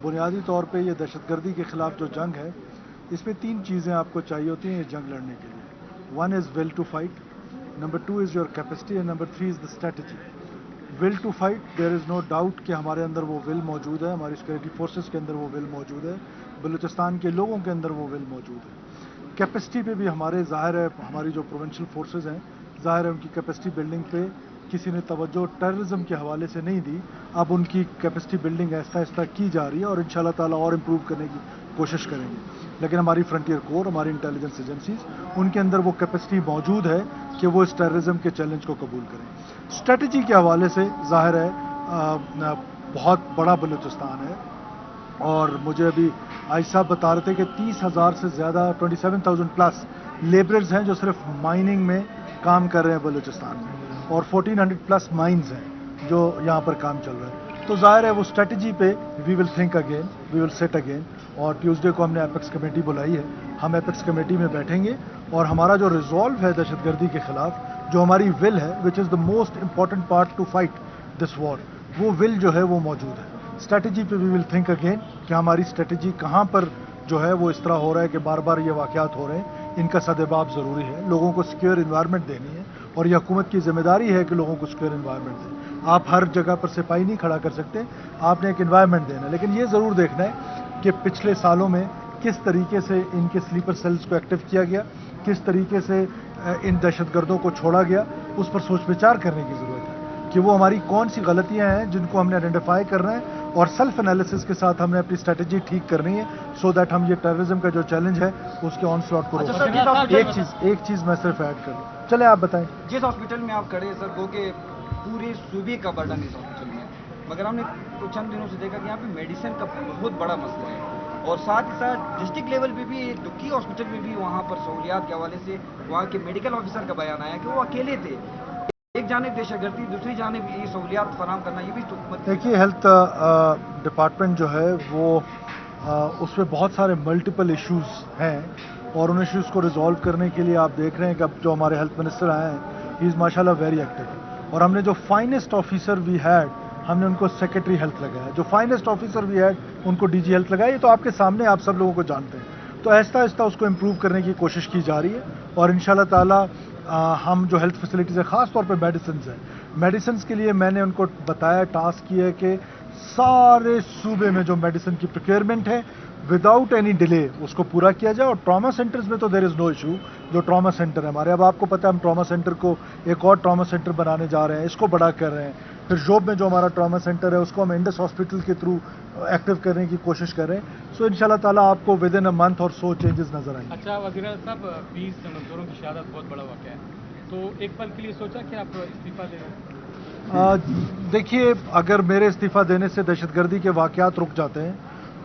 بنیادی طور پہ یہ دہشت گردی کے خلاف جو جنگ ہے اس میں تین چیزیں آپ کو چاہیے ہوتی ہیں یہ جنگ لڑنے کے لیے. One is will to fight, number two is your capacity, and number three is the strategy. Will to fight, there is no doubt کہ ہمارے اندر وہ ول موجود ہے, ہماری سیکورٹی فورسز کے اندر وہ ول موجود ہے, بلوچستان کے لوگوں کے اندر وہ ول موجود ہے. کیپیسٹی پہ بھی ہمارے ظاہر ہے, ہماری جو پروونشل فورسز ہیں ظاہر ہے ان کی کیپیسٹی بلڈنگ پہ کسی نے توجہ ٹیررزم کے حوالے سے نہیں دی. اب ان کی کیپیسٹی بلڈنگ آہستہ آہستہ کی جا رہی ہے اور انشاءاللہ تعالیٰ اور امپروو کرنے کی کوشش کریں گے. لیکن ہماری فرنٹیئر کور, ہماری انٹیلیجنس ایجنسیز, ان کے اندر وہ کیپیسٹی موجود ہے کہ وہ اس ٹیررزم کے چیلنج کو قبول کریں. اسٹریٹجی کے حوالے سے ظاہر ہے بہت بڑا بلوچستان ہے, اور مجھے ابھی آج صاحب بتا رہے تھے کہ 30,000 سے زیادہ 27,000 پلس لیبررز ہیں جو صرف مائننگ میں کام کر رہے ہیں بلوچستان میں, اور 1400 پلس مائنز ہیں جو یہاں پر کام چل رہا ہے. تو ظاہر ہے وہ اسٹریٹجی پہ we will think again, we will set again. اور ٹیوزڈے کو ہم نے ایپیکس کمیٹی بلائی ہے, ہم ایپیکس کمیٹی میں بیٹھیں گے اور ہمارا جو ریزالو ہے دہشت گردی کے خلاف, جو ہماری ول ہے which is the most important part to fight this war, وہ ول جو ہے وہ موجود ہے. اسٹریٹجی پہ وی ول تھنک اگین کہ ہماری اسٹریٹجی کہاں پر جو ہے وہ اس طرح ہو رہا ہے کہ بار بار یہ واقعات ہو رہے ہیں, ان کا سدباب ضروری ہے. لوگوں کو سیکیور انوائرمنٹ دینی ہے اور یہ حکومت کی ذمہ داری ہے کہ لوگوں کو سیکیور انوائرمنٹ دیں. آپ ہر جگہ پر سپاہی نہیں کھڑا کر سکتے, آپ نے ایک انوائرمنٹ دینا ہے. لیکن یہ ضرور دیکھنا ہے کہ پچھلے سالوں میں کس طریقے سے ان کے سلیپر سیلز کو ایکٹیو کیا گیا, کس طریقے سے ان دہشت گردوں کو چھوڑا گیا, اس پر سوچ وچار کرنے کی ضرورت ہے کہ وہ ہماری کون سی غلطیاں ہیں جن کو ہم نے آئیڈینٹیفائی کرنا ہے, اور سیلف انالیسس کے ساتھ ہم نے اپنی اسٹریٹجی ٹھیک کرنی ہے سو دیٹ ہم یہ ٹیررزم کا جو چیلنج ہے اس کے آن سلاٹ کو روکیں. ایک چیز میں صرف ایڈ کر دوں, چلے آپ بتائیں. جس ہاسپٹل میں آپ کھڑے ہیں سر, وہ کہ پورے صوبے کا برڈن اس ہاسپٹل میں, مگر ہم نے چند دنوں سے دیکھا کہ یہاں پہ میڈیسن کا بہت بڑا مسئلہ ہے, اور ساتھ ہی ساتھ ڈسٹرکٹ لیول پہ بھی دکی ہاسپٹل میں بھی وہاں پر سہولیات کے حوالے سے وہاں کے میڈیکل آفیسر کا بیان آیا کہ وہ اکیلے تھے. ایک جانب دہشت گردی, دوسری جانب یہ سہولیات فراہم کرنا, یہ بھی حکومت. دیکھیے ہیلتھ ڈپارٹمنٹ جو ہے وہ اس میں بہت سارے ملٹیپل ایشوز ہیں, اور ان ایشوز کو ریزالو کرنے کے لیے آپ دیکھ رہے ہیں کہ اب جو ہمارے ہیلتھ منسٹر آئے ہیں ہی از ماشاء اللہ ویری ایکٹیو, اور ہم نے جو فائنسٹ آفیسر وی ہیڈ ہم نے ان کو سیکرٹری ہیلتھ لگایا, جو فائنسٹ آفیسر وی ہیڈ ان کو ڈی جی ہیلتھ لگایا. یہ تو آپ کے سامنے, آپ سب لوگوں کو جانتے ہیں. تو آہستہ آہستہ اس کو امپروو کرنے کی کوشش کی جا رہی ہے, اور ان شاء اللہ تعالیٰ ہم جو ہیلتھ فیسلٹیز ہیں, خاص طور پہ میڈیسنز ہیں, میڈیسنز کے لیے میں نے ان کو بتایا, ٹاسک کیا ہے کہ سارے صوبے میں جو میڈیسن کی پروکیئرمنٹ ہے وداؤٹ اینی ڈیلے اس کو پورا کیا جائے. اور ٹراما سینٹرز میں تو دیر از نو ایشو, جو ٹراما سینٹر ہے ہمارے, اب آپ کو پتہ ہے ہم ٹراما سینٹر کو ایک اور ٹراما سینٹر بنانے جا رہے ہیں, اس کو بڑا کر رہے ہیں. پھر جوب میں جو ہمارا ٹراما سینٹر ہے اس کو ہم انڈس ہاسپٹل کے تھرو ایکٹیو کرنے کی کوشش کر رہے ہیں. سو ان شاء اللہ تعالیٰ آپ کو ود ان اے منتھ اور سو چینجز نظر آئیں گے. اچھا وزیر اعظم صاحب, 20 مزدوروں کی شہادت بہت بڑا واقعہ ہے, تو ایک پل کے لیے سوچا کہ آپ استعفیٰ دے رہے ہیں؟ دیکھیے اگر میرے استعفیٰ دینے سے دہشت گردی کے واقعات رک جاتے ہیں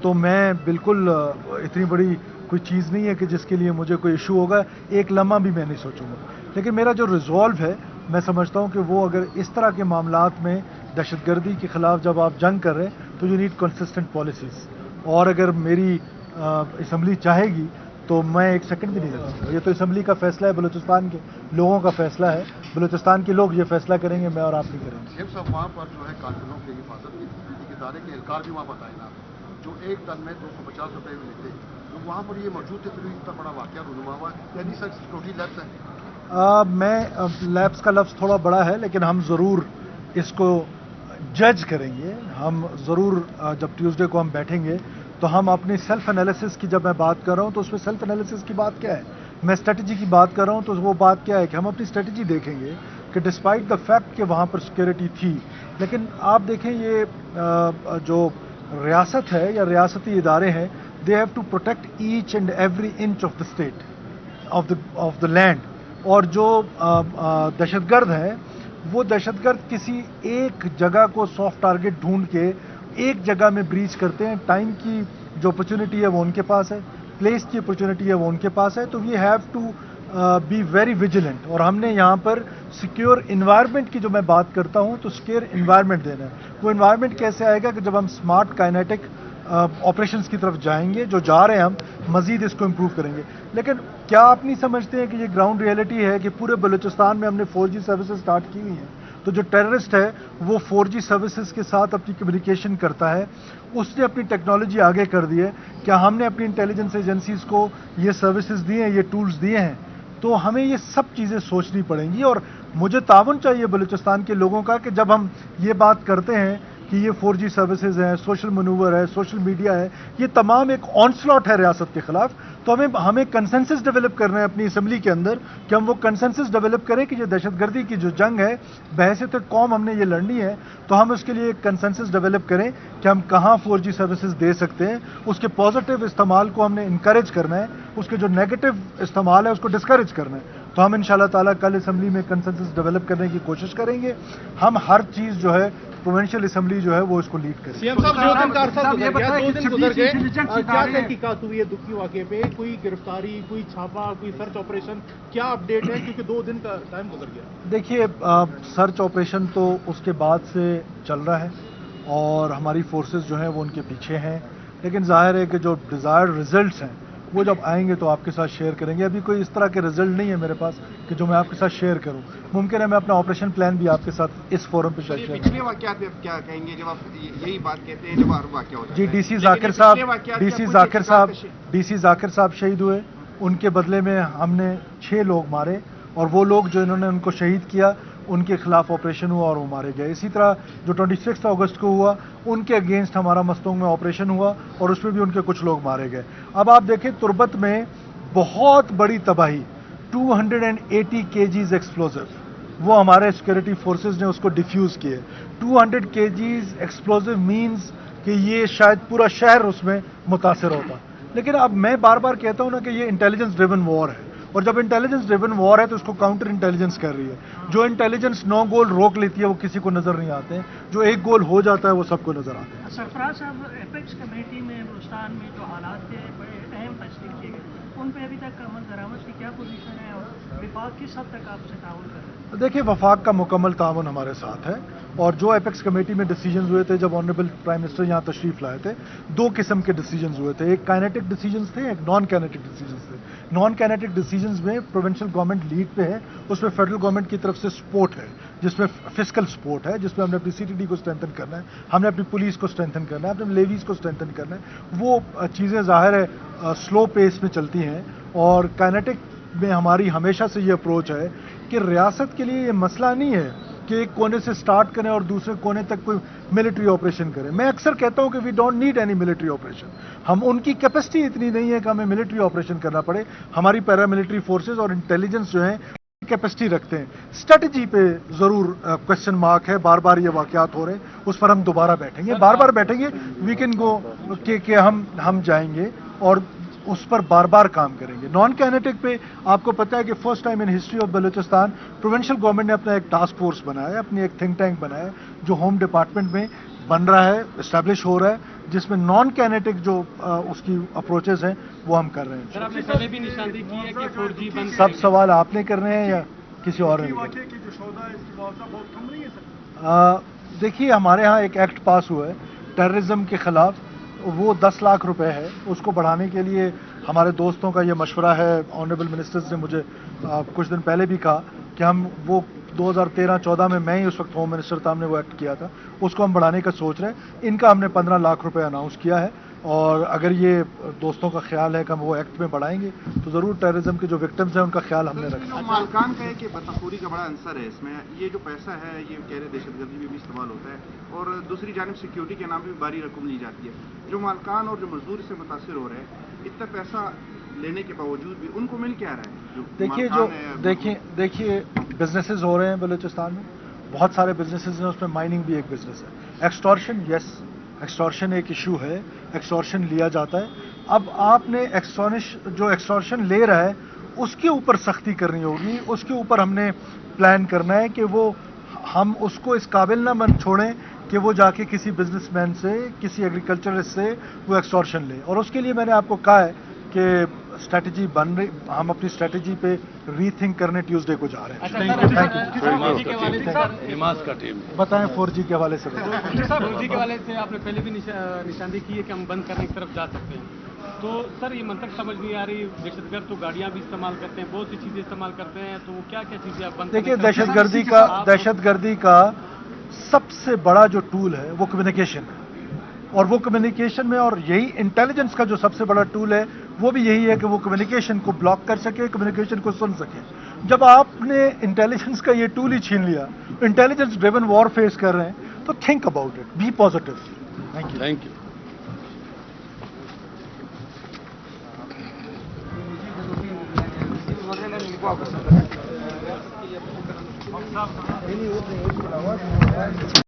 تو میں بالکل اتنی بڑی کوئی چیز نہیں ہے کہ جس کے لیے مجھے کوئی ایشو ہوگا, ایک لمحہ بھی میں نہیں سوچوں گا. لیکن میرا جو ریزالو ہے میں سمجھتا ہوں کہ وہ اگر اس طرح کے معاملات میں دہشت گردی کے خلاف جب آپ جنگ کر رہے ہیں تو یو نیڈ کنسسٹنٹ پالیسیز, اور اگر میری اسمبلی چاہے گی تو میں ایک سیکنڈ بھی نہیں لگا سکتا. یہ تو اسمبلی کا فیصلہ ہے, بلوچستان کے لوگوں کا فیصلہ ہے, بلوچستان کے لوگ یہ فیصلہ کریں گے, میں اور آپ نہیں کریں گے. شیخ صاحب وہاں پر جو ہے کارکنوں کی حفاظت کے ادارے کے اہلکار بھی وہاں بتائے نا, جو ایک ٹن میں 250 روپئے بھی لیتے, تو وہاں پر یہ موجود تھے, پھر اتنا بڑا واقعہ رونما ہوا ہے. یعنی سر سیکورٹی لیبس ہیں. میں لیبس کا لفظ تھوڑا بڑا ہے, لیکن ہم ضرور اس کو جج کریں گے. ہم ضرور جب ٹیوزڈے کو ہم بیٹھیں گے تو ہم اپنی سیلف انالیسس کی جب میں بات کر رہا ہوں تو اس میں سیلف انالیسس کی بات کیا ہے, میں اسٹریٹجی کی بات کر رہا ہوں تو وہ بات کیا ہے کہ ہم اپنی اسٹریٹجی دیکھیں گے کہ ڈسپائٹ دا فیکٹ کہ وہاں پر سیکورٹی تھی, لیکن آپ دیکھیں یہ جو ریاست ہے یا ریاستی ادارے ہیں, they have to protect each and every inch of the state of the land. اور جو دہشت گرد ہیں وہ دہشت گرد کسی ایک جگہ کو سافٹ ٹارگٹ ڈھونڈ کے ایک جگہ میں بریچ کرتے ہیں. ٹائم کی جو اپرچونٹی ہے وہ ان کے پاس ہے, پلیس کی اپرچونٹی ہے وہ ان کے پاس ہے. تو we have to be very vigilant, اور ہم نے یہاں پر سیکیور انوائرمنٹ کی جو میں بات کرتا ہوں تو سیکیور انوائرمنٹ دینا ہے. وہ انوائرمنٹ کیسے آئے گا کہ جب ہم اسمارٹ کائنیٹک آپریشنز کی طرف جائیں گے, جو جا رہے ہیں ہم مزید اس کو امپروو کریں گے. لیکن کیا آپ نہیں سمجھتے ہیں کہ یہ گراؤنڈ ریئلٹی ہے کہ پورے بلوچستان میں ہم نے 4G سروسز اسٹارٹ کی ہوئی ہیں, तो जो टेररिस्ट है वो 4G सर्विसेज के साथ अपनी कम्युनिकेशन करता है, उसने अपनी टेक्नोलॉजी आगे कर दी है। क्या हमने अपनी इंटेलिजेंस एजेंसीज को ये सर्विसेज दिए हैं, ये टूल्स दिए हैं? तो हमें ये सब चीज़ें सोचनी पड़ेंगी और मुझे ताउन चाहिए बलूचिस्तान के लोगों का कि जब हम ये बात करते हैं कि ये 4G सर्विसेज हैं, सोशल मनूवर है, सोशल मीडिया है, ये तमाम एक ऑनस्लॉट है रियासत के खिलाफ, तो हमें कंसेंसस डेवलप करना है अपनी असम्बली के अंदर कि हम वो कंसेंसस डेवलप करें कि ये दहशतगर्दी की जो जंग है बहैसियत कौम हमने ये लड़नी है, तो हम उसके लिए एक कंसेंसस डेवलप करें कि हम कहाँ 4G सर्विसेज दे सकते हैं। उसके पॉजिटिव इस्तेमाल को हमने इंकरेज करना है, उसके जो नेगेटिव इस्तेमाल है उसको डिस्करेज करना है। तो हम इंशाल्लाह ताला कल असम्बली में कंसेंसस डेवलप करने की कोशिश करेंगे। हम हर चीज़ जो है प्रोविंशियल असम्बली जो है वो इसको लीड करें। सीएम साहब 2 दिन का अरसा गुजर गया, 2 दिन गुजर गए, क्या तहकीकात हुई है दुखी वाक़े पे? कोई गिरफ्तारी, कोई छापा, कोई सर्च ऑपरेशन, क्या अपडेट है? क्योंकि 2 दिन का टाइम गुजर गया। देखिए, सर्च ऑपरेशन तो उसके बाद से चल रहा है और हमारी फोर्सेस जो हैं वो उनके पीछे हैं, लेकिन जाहिर है कि जो डिज़ायर्ड रिजल्ट्स हैं वो जब आएंगे तो आपके साथ शेयर करेंगे। अभी कोई इस तरह के रिजल्ट नहीं है मेरे पास कि जो मैं आपके साथ शेयर करूं। मुमकिन है मैं अपना ऑपरेशन प्लान भी आपके साथ इस फोरम पे शेयर करूं। पिछले वाक़यात में क्या कहेंगे जब आप यही बात कहते हैं जब हर वाक़या होता है? जी, डीसी जाकिर साहब शहीद हुए, उनके बदले में हमने 6 लोग मारे और वो लोग जो इन्होंने उनको शहीद किया उनके खिलाफ ऑपरेशन हुआ और वो मारे गए। इसी तरह जो 26 अगस्त को हुआ उनके अगेंस्ट हमारा मस्तोंग में ऑपरेशन हुआ और उसमें भी उनके कुछ लोग मारे गए। अब आप देखें तुर्बत में बहुत बड़ी तबाही, 280 kgs एक्सप्लोजिव, वो हमारे सिक्योरिटी फोर्सेस ने उसको डिफ्यूज़ किए। 200 kgs एक्सप्लोजिव मीन्स कि ये शायद पूरा शहर उसमें मुतासर होता। लेकिन अब मैं बार बार कहता हूं ना कि ये इंटेलिजेंस ड्रिवन वॉर है, और जब इंटेलिजेंस ड्रिवन वॉर है तो उसको काउंटर इंटेलिजेंस कर रही है। जो इंटेलिजेंस 9 गोल रोक लेती है वो किसी को नजर नहीं आते हैं, जो 1 गोल हो जाता है वो सबको नजर आते हैं। सरफराज साहब, एपेक्स कमेटी में बलूचिस्तान में जो हालात थे बड़े अहम फैसले किए गए, उन पे अभी तक अमल दरामद की क्या पोजीशन है और विफाक किस हद तक आपसे ताउन कर रहे हैं? देखिए, वफाक का मुकम्मल ताउन हमारे साथ है और जो एपेक्स कमेटी में डिसीजंस हुए थे जब ऑनरेबल प्राइम मिनिस्टर यहाँ तशरीफ लाए थे, 2 किस्म के डिसीजंस हुए थे। एक काइनेटिक डिसीजंस थे, एक नॉन काइनेटिक डिसीजंस थे। नॉन काइनेटिक डिसीजंस में प्रोविंशियल गवर्नमेंट लीड पे है, उसमें फेडरल गवर्नमेंट की तरफ से सपोर्ट है, जिसमें फिस्कल सपोर्ट है, जिसमें हमने अपनी CTD को स्ट्रेंथन करना है, हमने अपनी पुलिस को स्ट्रेंथन करना है, अपने लेवीज को स्ट्रेंथन करना है। वो चीज़ें ज़ाहिर है स्लो पेस में चलती हैं और काइनेटिक में हमारी हमेशा से ये अप्रोच है कि रियासत के लिए ये मसला नहीं है कि एक कोने से स्टार्ट करें और दूसरे कोने तक कोई मिलिट्री ऑपरेशन करें। मैं अक्सर कहता हूं कि we don't need any military operation. हम उनकी कैपेसिटी इतनी नहीं है कि हमें मिलिट्री ऑपरेशन करना पड़े। हमारी पैरामिलिट्री फोर्सेस और इंटेलिजेंस जो है कैपेसिटी रखते हैं। स्ट्रेटजी पे जरूर क्वेश्चन मार्क है, बार बार ये वाकयात हो रहे हैं, उस पर हम दोबारा बैठेंगे, बार बार बैठेंगे। वी कैन गो कि हम जाएंगे और उस पर बार बार काम करेंगे। नॉन काइनेटिक पे आपको पता है कि first time in history of Balochistan provincial government ने अपना एक टास्क फोर्स बनाया है, अपनी एक थिंक टैंक बनाया है जो होम डिपार्टमेंट में बन रहा है, एस्टैब्लिश हो रहा है, जिसमें नॉन काइनेटिक जो उसकी अप्रोचेस हैं वो हम कर रहे हैं। सर, आपने पहले भी निशानदेही की है कि 4G बंद सब सवाल आपने करने हैं या किसी और ने? देखिए, हमारे यहाँ एक एक्ट पास हुआ है टेररिज्म के खिलाफ, वो 10 लाख रुपए है। उसको बढ़ाने के लिए हमारे दोस्तों का ये मशवरा है। ऑनरेबल मिनिस्टर्स ने मुझे कुछ दिन पहले भी कहा कि हम वो 2013-14 में, मैं ही उस वक्त होम मिनिस्टर था, हमने वो एक्ट किया था, उसको हम बढ़ाने का सोच रहे हैं। इनका हमने 15 लाख रुपए अनाउंस किया है और अगर ये दोस्तों का ख्याल है कि हम वो एक्ट में बढ़ाएंगे तो ज़रूर टेररिज्म के जो विक्टिम्स हैं उनका ख्याल हमने रखा। मालकान का है कि बदतखोरी का बड़ा आंसर है इसमें। ये जो पैसा है ये कह रहे दहशतगर्दी में भी इस्तेमाल होता है और दूसरी जानिब सिक्योरिटी के नाम पर भी भारी रकम ली जाती है। जो मालकान और जो मजदूर इससे मुतासर हो रहे हैं, इतना पैसा लेने के बावजूद भी उनको मिल क्या रहा है? देखिए बिजनेसेस हो रहे हैं बलूचिस्तान में, बहुत सारे बिजनेसेस हैं, उसमें माइनिंग भी एक बिजनेस है। एक्सटॉर्शन, यस, एक्सटॉर्शन एक इशू है, एक्सटॉर्शन लिया जाता है। अब आपने जो एक्सटॉर्शन ले रहा है उसके ऊपर सख्ती करनी होगी, उसके ऊपर हमने प्लान करना है कि वो हम उसको इस काबिल ना बन छोड़ें कि वो जाके किसी बिजनेसमैन से, किसी एग्रीकल्चरिस्ट से वो एक्सटॉर्शन ले। और उसके लिए मैंने आपको कहा है कि स्ट्रैटेजी बन रही, हम अपनी स्ट्रैटेजी पे रीथिंक करने ट्यूसडे को जा रहे हैं। निमाज का टीम बताएं 4G के हवाले से। 4G के हवाले से आपने पहले भी निशानदेही की है कि हम बंद करने की तरफ जा सकते हैं। तो सर ये मंतक समझ नहीं आ रही, दहशतगर्द तो गाड़ियां भी इस्तेमाल करते हैं, बहुत सी चीजें इस्तेमाल करते हैं, तो वो क्या क्या चीजें आप बंद देखिए, करने का- दहशतगर्दी का सबसे बड़ा जो टूल है वो कम्युनिकेशन है, और वो कम्युनिकेशन में, और यही इंटेलिजेंस का जो सबसे बड़ा टूल है वो भी यही है कि वो कम्युनिकेशन को ब्लॉक कर सके, कम्युनिकेशन को सुन सके। जब आपने इंटेलिजेंस का ये टूल ही छीन लिया, इंटेलिजेंस ड्रिवन वॉर फेस कर रहे हैं, तो think about it, be positive. Thank you. वगैरह लिखो आपको